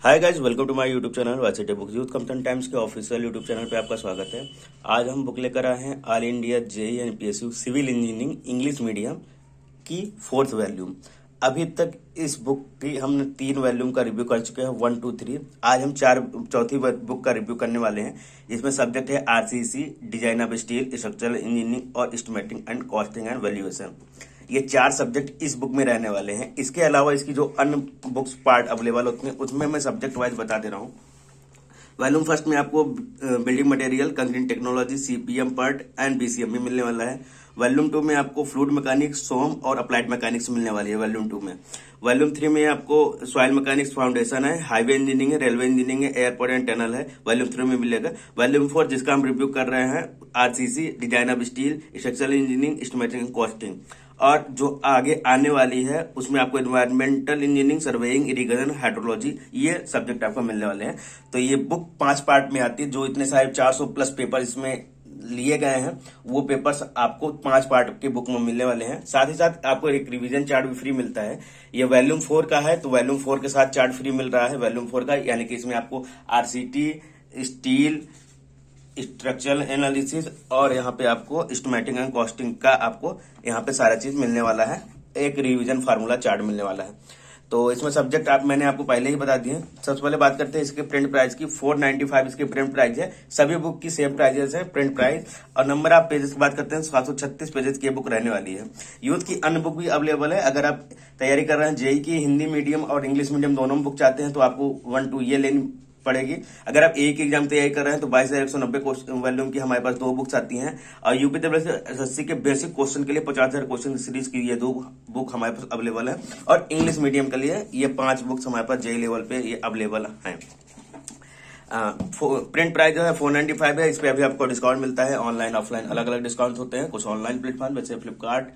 Hi guys, welcome to my YouTube channel YCT books. Youth company times के official YouTube channel पे आपका स्वागत है। आज हम बुक लेकर आए हैं all India JEE and PSU civil engineering English medium की 4th वॉल्यूम। अभी तक इस बुक की हमने 3 वॉल्यूम का रिव्यू कर चुके हैं, 1, 2, 3। आज हम चौथी बुक का रिव्यू करने वाले हैं। इसमें सब्जेक्ट है RCC, design of steel, structural engineering और estimating and costing and valuation. ये 4 सब्जेक्ट इस बुक में रहने वाले हैं। इसके अलावा इसकी जो अन्य बुक्स पार्ट अवेलेबल होते हैं उसमें मैं सब्जेक्ट वाइज बता दे रहा हूँ। वॉल्यूम फर्स्ट में आपको building material, concrete technology, CPM part and BCM भी मिलने वाला है। वॉल्यूम 2 में आपको फ्लूइड मैकेनिक्स, सोम और अप्लाइड मैकेनिक्स मिलने वाली है वॉल्यूम 2 में। वॉल्यूम 3 में आपको सॉइल मैकेनिक्स फाउंडेशन है, हाईवे इंजीनियरिंग है, रेलवे इंजीनियरिंग है, एयरपोर्ट एंड टनल है, वॉल्यूम 3 में मिलेगा। वॉल्यूम 4 जिसका हम रिव्यू कर रहे हैं, RCC, design of steel, structural engineering, estimating and costing. और जो आगे आने वाली है उसमें आपको environmental engineering, surveying, irrigation, hydrology, ये सब्जेक्ट आपको मिलने वाले हैं। तो ये बुक 5 पार्ट में आती है। जो इतने सारे 400 प्लस पेपर इसमें लिए गए हैं, वो पेपर्स आपको 5 पार्ट के बुक में मिलने वाले हैं। साथ ही साथ आपको एक रिवीजन चार्ट भी फ्री मिलता है। ये वॉल्यूम 4 का है, तो वॉल्यूम 4 के साथ चार्ट फ्री मिल रहा है वॉल्यूम 4 का, यानी कि इसमें आपको आरसीटी, स्टील, स्ट्रक्चरल एनालिसिस और यहाँ पे आपको एस्टिमेटिंग एंड कॉस्टिंग का आपको यहाँ पे सारा चीज मिलने वाला है। एक रिवीजन फार्मूला चार्ट मिलने वाला है। तो इसमें सब्जेक्ट मैंने आपको पहले ही बता दिए। सबसे पहले बात करते हैं इसके प्रिंट प्राइस की। 495 इसके प्रिंट प्राइस है। सभी बुक की सेम प्राइजेस है प्रिंट प्राइस। और नंबर ऑफ पेजेस की बात करते हैं, 736 पेजेस की बुक रहने वाली है। यूथ की अन्य बुक भी अवेलेबल है। अगर आप तैयारी कर रहे हैं जेईई की, हिंदी मीडियम और इंग्लिश मीडियम दोनों बुक चाहते हैं, तो आपको 1, 2 ये लेनी पड़ेगी। अगर आप एक एग्जाम तैयारी कर रहे हैं तो 22,190 वॉल्यूम की हमारे पास 2 बुक्स आती हैं। और यूपी एसएससी के बेसिक क्वेश्चन के लिए 50,000 क्वेश्चन सीरीज की ये 2 बुक हमारे पास अवेलेबल है। और इंग्लिश मीडियम के लिए ये 5 बुक्स हमारे पास जेईई लेवल पे ये अवेलेबल है। प्रिंट प्राइस जो है 495 है। इस पे अभी आपको डिस्काउंट मिलता है। ऑनलाइन ऑफलाइन अलग अलग डिस्काउंट होते हैं। कुछ ऑनलाइन प्लेटफॉर्म जैसे फ्लिपकार्ट,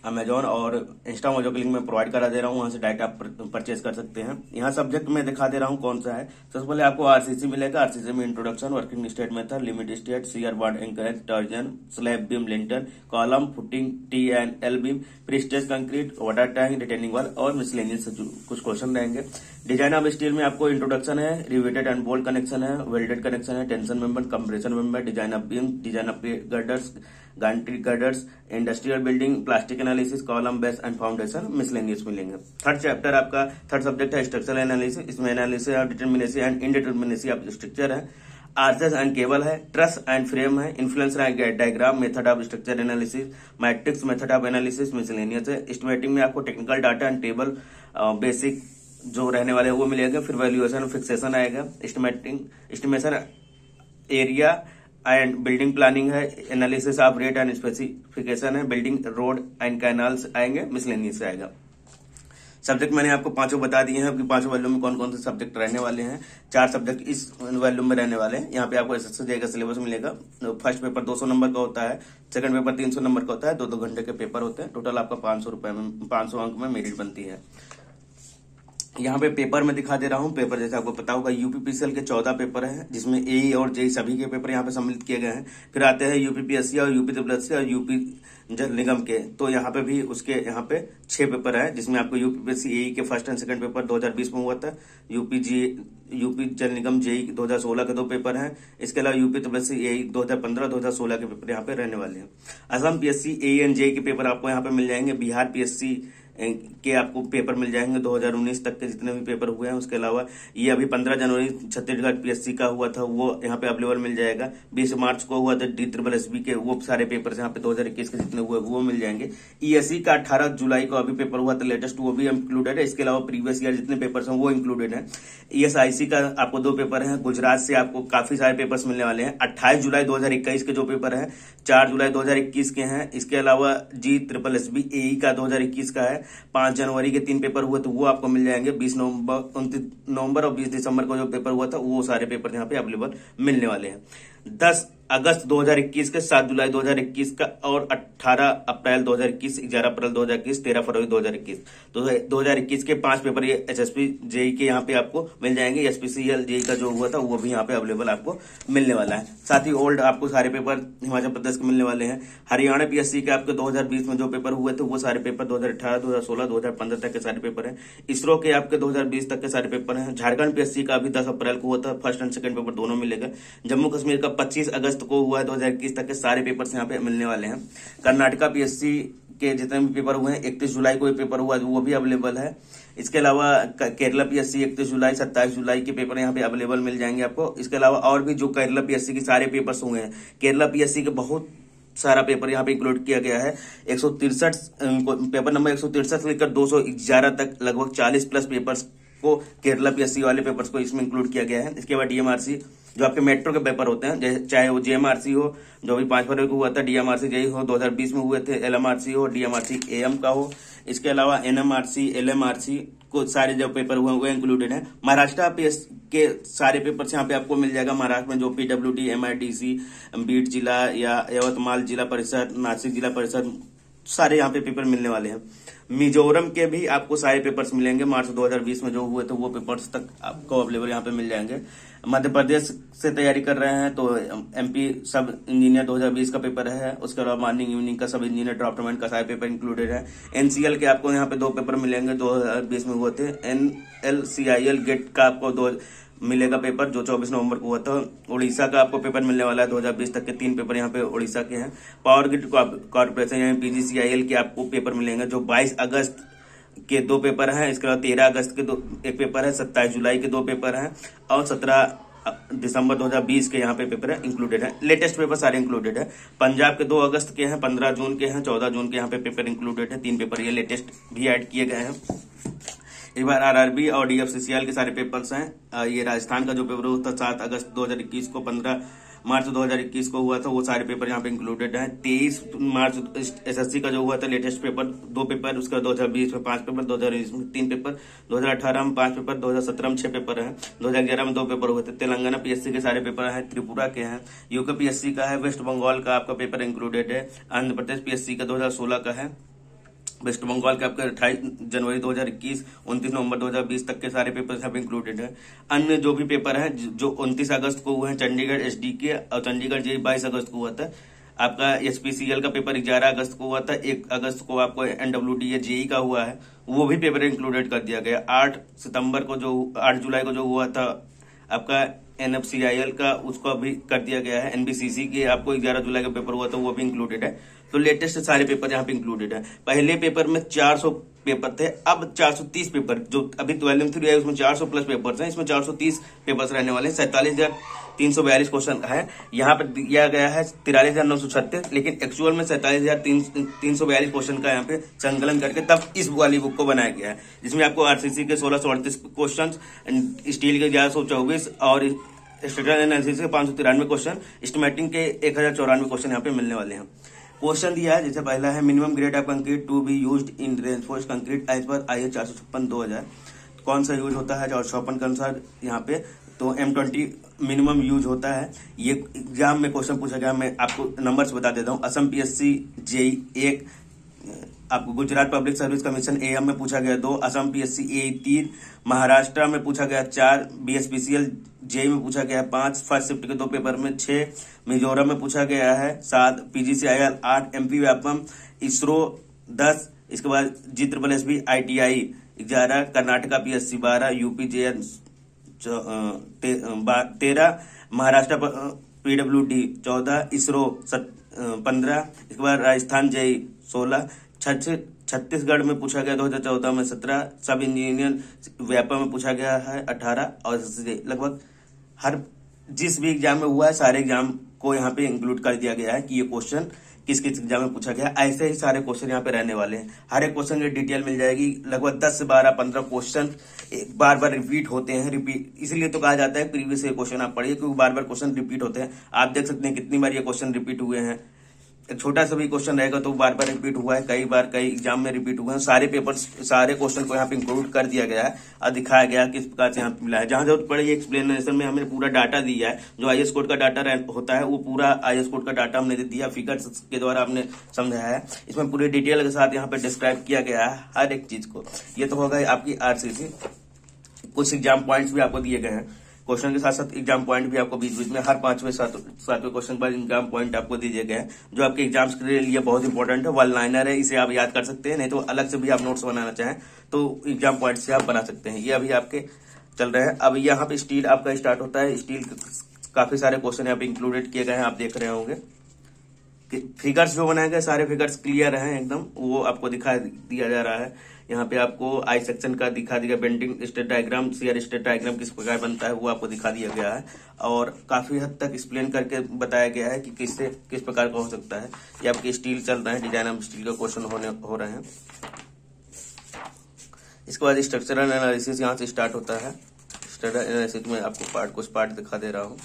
अमेजॉन और इंस्टा मोजो के लिंक में प्रोवाइड करा दे रहा हूँ, वहां से डायरेक्ट आप परचेज कर सकते हैं। यहाँ सब्जेक्ट में दिखा दे रहा हूँ कौन सा है। सबसे पहले आपको आरसीसी मिलेगा। आरसीसी में introduction, working state method, limit state, CR bard anchorage, torsion, slab beam, lintel, column, footing, T and L beam, prestressed concrete, water tank, retaining wall और मिसलेनियस कुछ क्वेश्चन रहेंगे। डिजाइन ऑफ स्टील में आपको introduction है, riveted and bolt connection है, welded connection है, tension member, compression member, design of beam, design of girders, gantry girders, industrial building, plastic analysis, column, base and foundation, miscellaneous मिलेंगे। Third chapter आपका third subject है structural analysis. इसमें analysis of determinacy and indeterminacy of structure है, arches and cable है, truss and frame है, influence diagram, method of structure analysis, matrix method of analysis, miscellaneous है। Estimating में आपको technical data and table basic जो रहने वाले वो मिलेगा। फिर वैल्यूएशन फिक्सेशन आएगा, estimation area and building planning है, analysis of rate and specification है, बिल्डिंग रोड एंड कैनाल्स आएंगे, मिसलेनियस आएगा। सब्जेक्ट मैंने आपको 5 बता दिए हैं कि 5 वॉल्यूम में कौन कौन से सब्जेक्ट रहने वाले हैं। 4 सब्जेक्ट इस वॉल्यूम में रहने वाले हैं। यहाँ पे आपको एसएससी का सिलेबस मिलेगा। फर्स्ट पेपर 200 नंबर का होता है, सेकंड पेपर 300 नंबर का होता है, 2-2 घंटे के पेपर होते हैं। टोटल आपका 500 अंक में मेरिट बनती है। यहाँ पे पेपर में दिखा दे रहा हूँ। पेपर जैसे आपको पता होगा यूपीपीसीएल के 14 पेपर हैं, जिसमें एई और जेई सभी के पेपर यहाँ पे सम्मिलित किए गए हैं। फिर आते हैं यूपीपीएससी और यूपीएससी और यूपी जल निगम के, तो यहाँ पे भी उसके यहाँ पे 6 पेपर है, जिसमें आपको यूपीपीएससी एई के फर्स्ट एंड सेकंड पेपर 2020 में हुआ था। यूपी जल निगम जेई 2016 के 2 पेपर हैं। इसके अलावा यूपीपीएससी एई 2015-2016 के पेपर यहाँ पे रहने वाले हैं। Assam PSC AE and JE के पेपर आपको यहाँ पे मिल जाएंगे। बिहार पीएससी के आपको पेपर मिल जाएंगे 2019 तक के जितने भी पेपर हुए हैं। उसके अलावा ये अभी 15 जनवरी छत्तीसगढ़ पीएससी का हुआ था, वो यहाँ पे अवेलेबल मिल जाएगा। 20 मार्च को हुआ था DSSB के, वो सारे पेपर यहाँ पे 2021 के जितने हुए वो मिल जाएंगे। ईएससी का 18 जुलाई को अभी पेपर हुआ था लेटेस्ट, वो भी इंक्लूडेड है। इसके अलावा प्रीवियस ईयर जितने पेपर हैं वो इंक्लूडेड है। ESIC का आपको 2 पेपर है। गुजरात से आपको काफी सारे पेपर्स मिलने वाले हैं। 28 जुलाई 2021 के जो पेपर है, 4 जुलाई 2021 के हैं। इसके अलावा GSSB AE का 2021 का है। 5 जनवरी के 3 पेपर हुए तो वो आपको मिल जाएंगे। 20 नवंबर, 29 नवंबर और 20 दिसंबर को जो पेपर हुआ था वो सारे पेपर यहाँ पे अवेलेबल मिलने वाले हैं। 10 अगस्त 2021 के, 7 जुलाई 2021 का, और 18 अप्रैल 2021, 11 अप्रैल 2021, 13 फरवरी 2021। तो 2021 के 5 पेपर ये एसएसपी जेई के यहाँ पे आपको मिल जाएंगे। एसपीसीएल जेई का जो हुआ था वो भी यहाँ पे अवेलेबल आपको मिलने वाला है। साथ ही ओल्ड आपको सारे पेपर हिमाचल प्रदेश के मिलने वाले हैं। हरियाणा पीएससी के आपके 2020 में जो पेपर हुए थे वो सारे पेपर 2018, 2016, 2015 तक के सारे पेपर हैं। इसरो के आपके 2020 तक के सारे पेपर हैं। झारखंड पीएससी का अभी 10 अप्रैल को हुआ था, फर्स्ट एंड सेकंड पेपर दोनों मिलेगा। जम्मू कश्मीर का 25 अगस्त को हुआ है, 2021 तक के सारे पेपर्स यहाँ पे मिलने वाले हैं। कर्नाटका पीएससी के जितने भी पेपर हुए हैं, 31 जुलाई को पेपर हुआ है वो भी अवेलेबल है। इसके अलावा केरला पीएससी 31 जुलाई, 27 जुलाई के पेपर यहाँ पे अवेलेबल मिल जाएंगे आपको। इसके अलावा और भी जो केरला पीएससी के सारे पेपर्स हुए हैं, केरला पीएससी के बहुत सारा पेपर यहाँ पे इंक्लूड किया गया है। 163 पेपर नंबर 163 से लेकर 211 तक लगभग 40 प्लस पेपर्स को केरला पीएससी वाले पेपर्स को इसमें इंक्लूड किया गया है। इसके बाद डीएमआरसी जो आपके मेट्रो के पेपर होते हैं, चाहे वो जेएमआरसी हो जो भी 5 फरवरी को हुआ था, डीएमआरसी जेई हो 2020 में हुए थे, एलएमआरसी हो, डीएमआरसी एएम का हो, इसके अलावा एनएमआरसी, एलएमआरसी को सारे जो पेपर हुए वो इंक्लूडेड है। महाराष्ट्र पीएस के सारे पेपर्स यहाँ पे आपको मिल जाएगा। महाराष्ट्र में जो पीडब्ल्यूडी, एमआईडीसी, बीड जिला या यवतमाल जिला परिषद, नासिक जिला परिषद, सारे यहाँ पे पेपर मिलने वाले हैं। मिजोरम के भी आपको सारे पेपर्स मिलेंगे। मार्च 2020 में जो हुए थे वो पेपर्स तक आपको अवेलेबल यहाँ पे मिल जाएंगे। मध्य प्रदेश से तैयारी कर रहे हैं तो एमपी सब इंजीनियर 2020 का पेपर है। उसके अलावा मॉर्निंग इवनिंग का सब इंजीनियर ड्राफ्टमैन का सारे पेपर इंक्लूडेड है। एनसीएल के आपको यहाँ पे 2 पेपर मिलेंगे, 2020 में हुए थे। एनएलसीआईएल गेट का आपको 2 मिलेगा पेपर जो 24 नवंबर को हुआ था। उड़ीसा का आपको पेपर मिलने वाला है। 2020 तक के 3 पेपर यहाँ पे उड़ीसा के हैं। पावर ग्रिड कॉर्पोरेशन यानी पीजीसीआईएल के आपको पेपर मिलेंगे जो 22 अगस्त के 2 पेपर हैं। इसके अलावा 13 अगस्त के 1 पेपर है, 27 जुलाई के 2 पेपर हैं और 17 दिसंबर 2020 के यहाँ पे पेपर इंक्लूडेड है। लेटेस्ट पेपर सारे इंक्लूडेड है। पंजाब के 2 अगस्त के हैं, 15 जून के हैं, 14 जून के यहाँ पे पेपर इंक्लूडेड है। 3 पेपर ये लेटेस्ट भी ऐड किए गए हैं। एक बार आरआरबी और डीएफसीसीएल के सारे पेपर्स हैं। ये राजस्थान का जो पेपर हुआ था 7 अगस्त 2021 को, 15 मार्च 2021 को हुआ था, वो सारे पेपर यहाँ पे इंक्लूडेड हैं। 23 मार्च एसएससी का जो हुआ था लेटेस्ट पेपर 2 पेपर, उसका 2020 में 5 पेपर, 2020 में 3 पेपर, 2018 में 5 पेपर, 2017 में 6 पेपर हैं, 2011 में 2 पेपर हुए थे। तेलंगाना पीएससी के सारे पेपर हैं, त्रिपुरा के हैं, यूके पीएससी का है, वेस्ट बंगाल का आपका पेपर इंक्लूडेड है, आंध्र प्रदेश पीएससी का 2016 का है, वेस्ट बंगाल के आपके 28 जनवरी 2021, 29 नवंबर 2020 तक के सारे पेपर यहाँ पे इंक्लूडेड है। अन्य जो भी पेपर हैं जो 29 अगस्त को हुए हैं चंडीगढ़ एसडी के और चंडीगढ़ जेई 22 अगस्त को हुआ था। आपका एसपीसीएल का पेपर 11 अगस्त को हुआ था। 1 अगस्त को आपको एनडब्ल्यूडी या जेई का हुआ है, वो भी पेपर इंक्लूडेड कर दिया गया। 8 जुलाई को जो हुआ था आपका एनएफसीआईएल का, उसको भी कर दिया गया है। एनबीसीसी के आपको 11 जुलाई का पेपर हुआ था, वो भी इंक्लूडेड है। तो लेटेस्ट सारे पेपर यहाँ पे इंक्लूडेड है। पहले पेपर में 400 पेपर थे, अब 430 पेपर जो अभी 12 है उसमें 400 प्लस पेपर्स हैं, इसमें 430 पेपर्स रहने वाले हैं। 47,342 क्वेश्चन है। यहाँ पे दिया गया है 43,936, लेकिन एक्चुअल में 47,342 क्वेश्चन का यहाँ पे संकलन करके तब इस वाली बुक को बनाया गया है, जिसमें आपको आरसीसी के 1638 क्वेश्चन, स्टील के 1124 और स्ट्रक्चरल एनालिसिस के 593 क्वेश्चन, एस्टिमेटिंग के 1094 क्वेश्चन यहाँ पे मिलने वाले हैं। क्वेश्चन दिया है, जैसे पहला है minimum grade of concrete to be used in reinforced concrete as per IS 456/2000। कौन सा यूज होता है? 456 के अनुसार यहाँ पे तो M20 मिनिमम यूज होता है। ये एग्जाम में क्वेश्चन पूछा गया, मैं आपको नंबर्स बता देता हूँ। असम पीएससी जेई 1, आपको Gujarat public service commission AM में पूछा गया 2, असम पीएससी AE 3, महाराष्ट्र में पूछा गया 4, BSPCL जेई में पूछा गया 5, फर्स्ट शिफ्ट के 2 पेपर में 6, मिजोरम में पूछा गया है 7, PGCIL 8, MP व्यापम, इसरो 10, इसके बाद GSSB ITI 11, Karnataka PSC 12, UP JN 13, Maharashtra PWD 14, ISRO 15, इसके बाद राजस्थान जेई 16, छत्तीसगढ़ में पूछा गया 2014 में 17, सब इंजीनियर व्यापम में पूछा गया है 18 और लगभग हर जिस भी एग्जाम में हुआ है सारे एग्जाम को यहाँ पे इंक्लूड कर दिया गया है कि ये क्वेश्चन किस किस एग्जाम में पूछा गया। ऐसे ही सारे क्वेश्चन यहाँ पे रहने वाले हैं। हर एक क्वेश्चन की डिटेल मिल जाएगी। लगभग 10 से 12-15 क्वेश्चन बार बार रिपीट होते हैं। इसलिए तो कहा जाता है प्रीवियस क्वेश्चन आप पढ़िए, क्योंकि बार बार क्वेश्चन रिपीट होते हैं। आप देख सकते हैं कितनी बार ये क्वेश्चन रिपीट हुए हैं। छोटा सा भी क्वेश्चन रहेगा तो बार बार रिपीट हुआ है, कई बार कई एग्जाम में रिपीट हुए हैं। सारे पेपर सारे क्वेश्चन को यहाँ पे इंक्लूड कर दिया गया है और दिखाया गया किस प्रकार से यहाँ पे मिला है। जहां जरूरत पड़े एक्सप्लेनेशन में हमने पूरा डाटा दिया है, जो आईएएस कोड का डाटा होता है वो पूरा आईएएस कोड का डाटा हमने दे दिया, फिगर्स के द्वारा हमने समझाया है। इसमें पूरी डिटेल के साथ यहाँ पे डिस्क्राइब किया गया है हर एक चीज को। ये तो होगा आपकी आरसीसी। कुछ एग्जाम पॉइंट्स भी आपको दिए गए हैं, क्वेश्चन के साथ साथ एग्जाम पॉइंट भी आपको बीच बीच में हर 5वें 7वें क्वेश्चन पर एग्जाम पॉइंट आपको दिए गए हैं, जो आपके एग्जाम्स के लिए बहुत इंपॉर्टेंट है। वन लाइनर है, इसे आप याद कर सकते हैं, नहीं तो अलग से भी आप नोट्स बनाना चाहें तो एग्जाम पॉइंट से आप बना सकते हैं। ये अभी आपके चल रहे हैं। अब यहाँ पे स्टील आपका स्टार्ट होता है। स्टील काफी सारे क्वेश्चन यहाँ पे इंक्लूडेड किए गए हैं, आप देख रहे होंगे। फिगर्स जो बनाए गए सारे फिगर्स क्लियर हैं एकदम, वो आपको दिखा दिया जा रहा है। यहाँ पे आपको आई सेक्शन का दिखा दिया, bending state diagram, shear state diagram किस प्रकार बनता है वो आपको दिखा दिया गया है, और काफी हद तक एक्सप्लेन करके बताया गया है कि किस प्रकार का हो सकता है। ये आपकी स्टील चल रहा है, डिजाइन ऑफ स्टील का क्वेश्चन हो रहे हैं। इसके बाद स्ट्रक्चरल एनालिसिस यहाँ से स्टार्ट होता है। स्ट्रक्चरल एनालिसिस में आपको कुछ पार्ट दिखा दे रहा हूँ।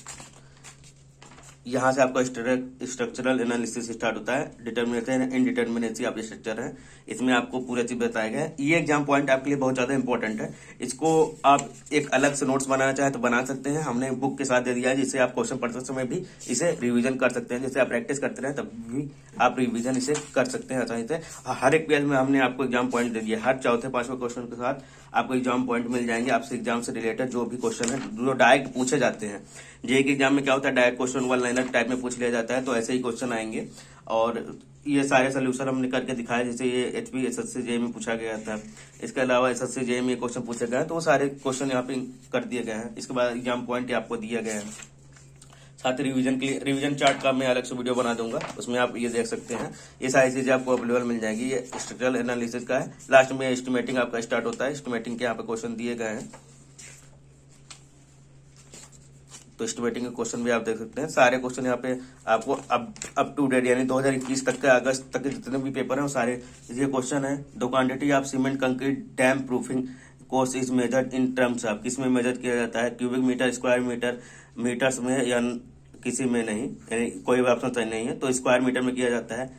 यहाँ से आपका स्ट्रक्चरल एनालिसिस स्टार्ट होता है। डिटर्मिनेशन इनडिटर्मिनेसी आप स्ट्रक्चर है, इसमें आपको पूरा चीज बताया गया है। ये एग्जाम पॉइंट आपके लिए बहुत ज्यादा इंपॉर्टेंट है। इसको आप एक अलग से नोट्स बनाना चाहे तो बना सकते हैं, हमने बुक के साथ दे दिया है, जिससे आप क्वेश्चन पढ़ते समय भी इसे रिविजन कर सकते हैं। जैसे आप प्रैक्टिस करते रहे तब भी आप रिविजन इसे कर सकते हैं आसानी से। हर एक पेज में हमने आपको एग्जाम पॉइंट दे दिया। हर चौथे 5वें क्वेश्चन के साथ आपको एग्जाम पॉइंट मिल जाएंगे। आपसे एग्जाम से रिलेटेड जो भी क्वेश्चन है, जो डायरेक्ट पूछे जाते हैं। जेईई के एग्जाम में क्या होता है, direct question one liner type में पूछ लिया जाता है, तो ऐसे ही क्वेश्चन आएंगे। और ये सारे सोल्यूशन हमने करके दिखाया, जैसे ये एचपी एसएससी जेईई में पूछा गया था। इसके अलावा एसएससी जेईई में क्वेश्चन पूछे गए, तो वो सारे क्वेश्चन यहाँ पे कर दिए गए हैं। इसके बाद एग्जाम पॉइंट आपको दिया गया है। साथ ही रिवीजन चार्ट का मैं अलग से वीडियो बना दूंगा, उसमें आप ये देख सकते हैं। ये सारी चीजें आपको अवेलेबल मिल जाएगी। ये स्ट्रक्चरल एनालिसिस का है। लास्ट में एस्टिमेटिंग आपका स्टार्ट होता है। एस्टिमेटिंग के यहाँ पे क्वेश्चन दिए गए हैं, तो एस्टिमेटिंग के क्वेश्चन भी आप देख सकते हैं। सारे क्वेश्चन यहाँ पे आपको अप टू डेट यानी 2021 तक के अगस्त तक के जितने भी पेपर हैं वो सारे ये क्वेश्चन है। The quantity of cement concrete damp proofing course is measured in terms of, किस में मेजर किया जाता है, cubic metre, square metre, metres में या किसी में नहीं, यानी कोई भी ऑप्शन सही नहीं है, तो स्क्वायर मीटर में किया जाता है।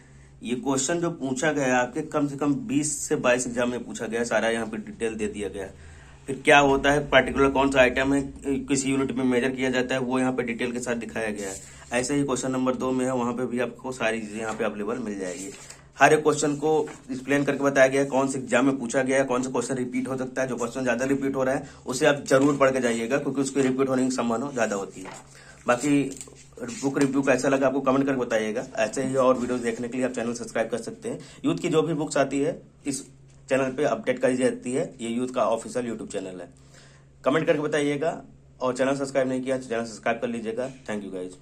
ये क्वेश्चन जो पूछा गया है आपके कम से कम 20 से 22 एग्जाम में पूछा गया है, सारा यहाँ पे डिटेल दे दिया गया है। फिर क्या होता है, पर्टिकुलर कौन सा आइटम है किसी यूनिट में मेजर किया जाता है, वो यहाँ पे डिटेल के साथ दिखाया गया है। ऐसे ही क्वेश्चन नंबर 2 में है, वहां पे भी आपको सारी चीजें यहाँ पे अवेलेबल मिल जाएगी। हर एक क्वेश्चन को एक्सप्लेन करके बताया गया है, कौन से एग्जाम में पूछा गया है, कौन सा क्वेश्चन रिपीट हो सकता है। जो क्वेश्चन ज्यादा रिपीट हो रहा है उसे आप जरूर पढ़ के जाइएगा, क्योंकि उसके रिपीट होने की संभावना ज्यादा होती है। बाकी बुक रिव्यू कैसा लगा आपको कमेंट करके बताइएगा। ऐसे ही और वीडियो देखने के लिए आप चैनल सब्सक्राइब कर सकते हैं। यूथ की जो भी बुक्स आती है इस चैनल पे अपडेट करी जाती है। ये यूथ का ऑफिशियल यूट्यूब चैनल है। कमेंट करके बताइएगा, और चैनल सब्सक्राइब नहीं किया तो चैनल सब्सक्राइब कर लीजिएगा। Thank you guys.